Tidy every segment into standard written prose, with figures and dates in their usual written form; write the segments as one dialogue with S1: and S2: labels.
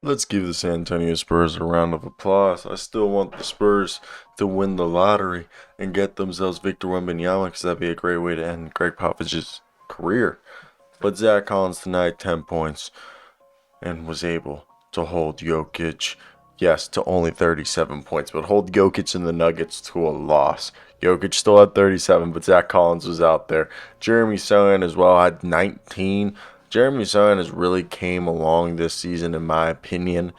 S1: Let's give the San Antonio Spurs a round of applause. I still want the Spurs to win the lottery and get themselves Victor Wembanyama because that'd be a great way to end Greg Popovich's career. But Zach Collins tonight, 10 points, and was able to hold Jokic, yes, to only 37 points, but hold Jokic and the Nuggets to a loss. Jokic still had 37, but Zach Collins was out there. Jeremy Sochan as well had 19. Jeremy Sochan has really came along this season, in my opinion.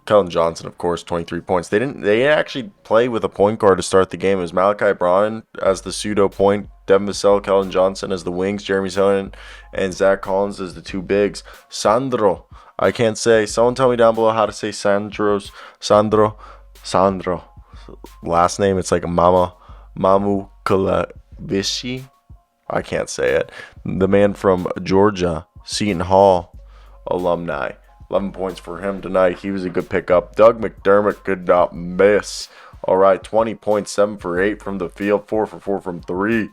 S1: Keldon Johnson, of course, 23 points. They actually play with a point guard to start the game. It was Malachi Branham as the pseudo point, Devin Vassell, Keldon Johnson as the wings, Jeremy Sochan and Zach Collins as the two bigs. Sandro, I can't say. Someone tell me down below how to say Sandro. Last name, it's like Mamu Kalavishi. I can't say it. The man from Georgia, Seton Hall alumni. 11 points for him tonight. He was a good pickup. Doug McDermott could not miss. All right, 20 points, 7 for 8 from the field, 4 for 4 from 3.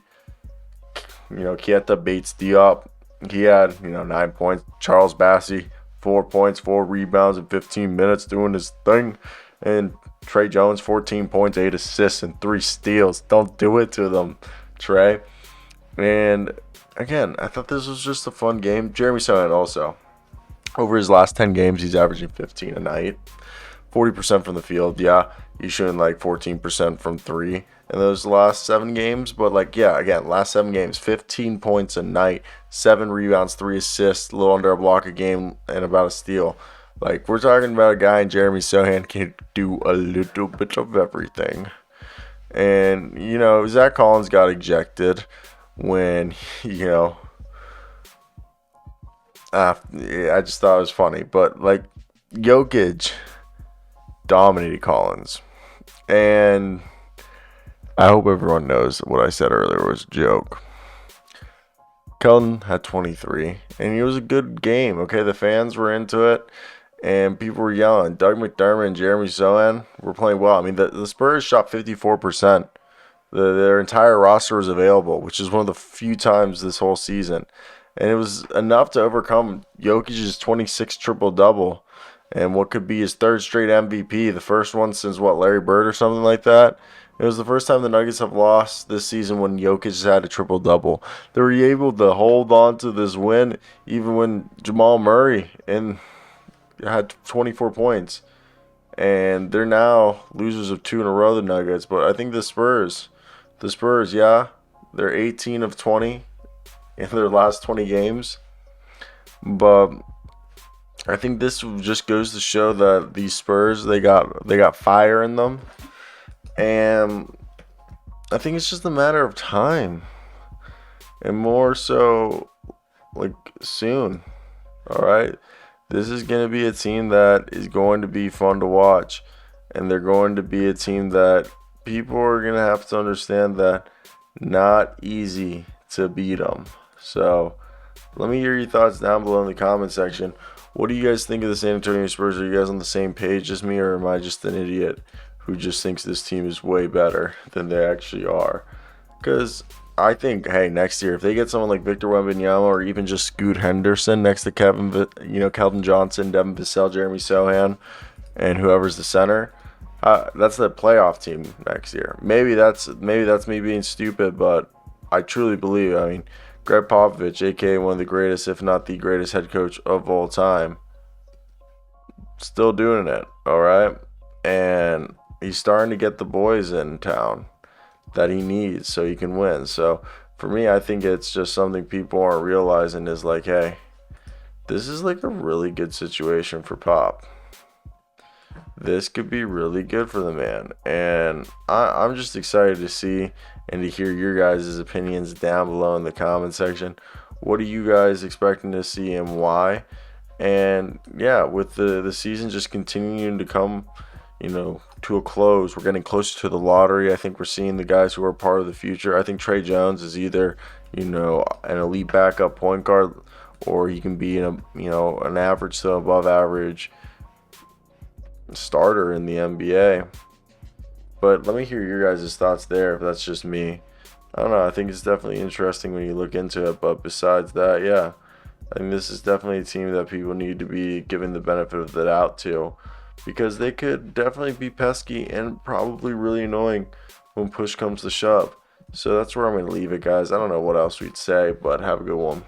S1: Keita Bates Diop, he had, 9 points. Charles Bassey, 4 points, 4 rebounds in 15 minutes doing his thing. And Trey Jones, 14 points, 8 assists, and 3 steals. Don't do it to them, Trey. And again, I thought this was just a fun game. Jeremy Sochan also. Over his last 10 games, he's averaging 15 a night. 40% from the field. Yeah, he's shooting like 14% from 3 in those last 7 games. But last 7 games, 15 points a night, 7 rebounds, 3 assists, a little under a block a game, and about a steal. We're talking about a guy in Jeremy Sochan can do a little bit of everything. And, Zach Collins got ejected when, I just thought it was funny. But, Jokic dominated Collins. And I hope everyone knows what I said earlier was a joke. Keldon had 23, and it was a good game, okay? The fans were into it, and people were yelling. Doug McDermott and Jeremy Sochan were playing well. I mean, the Spurs shot 54%. Their entire roster was available, which is one of the few times this whole season. And it was enough to overcome Jokic's 26 triple-double and what could be his third straight MVP, the first one since, Larry Bird or something like that. It was the first time the Nuggets have lost this season when Jokic has had a triple-double. They were able to hold on to this win even when Jamal Murray had 24 points. And they're now losers of 2 in a row, the Nuggets. But I think the Spurs, yeah, they're 18 of 20 in their last 20 games. But I think this just goes to show that these Spurs, they got fire in them. And I think it's just a matter of time. And more so, soon. All right? This is going to be a team that is going to be fun to watch. And they're going to be a team that people are going to have to understand that not easy to beat them. So, let me hear your thoughts down below in the comment section. What do you guys think of the San Antonio Spurs? Are you guys on the same page as me, or am I just an idiot who just thinks this team is way better than they actually are? Because I think, hey, next year, if they get someone like Victor Wembanyama or even just Scoot Henderson next to Keldon Johnson, Devin Vassell, Jeremy Sochan, and whoever's the center, that's the playoff team next year. Maybe that's me being stupid, but I truly believe. I mean, Greg Popovich, aka one of the greatest, if not the greatest head coach of all time, still doing it. All right, and he's starting to get the boys in town that he needs so he can win. So for me, I think it's just something people aren't realizing is hey, this is a really good situation for Pop. This could be really good for the man. And I'm just excited to see and to hear your guys' opinions down below in the comment section. What are you guys expecting to see and why? And yeah, with the season just continuing to come, to a close, we're getting closer to the lottery. I think we're seeing the guys who are part of the future. I think Trey Jones is either, an elite backup point guard, or he can be an average to above average starter in the NBA. But let me hear your guys' thoughts there, if that's just me. I don't know. I think it's definitely interesting when you look into it. But besides that, yeah, I think this is definitely a team that people need to be given the benefit of the doubt to, because they could definitely be pesky and probably really annoying when push comes to shove. So that's where I'm going to leave it, guys. I don't know what else we'd say, but have a good one.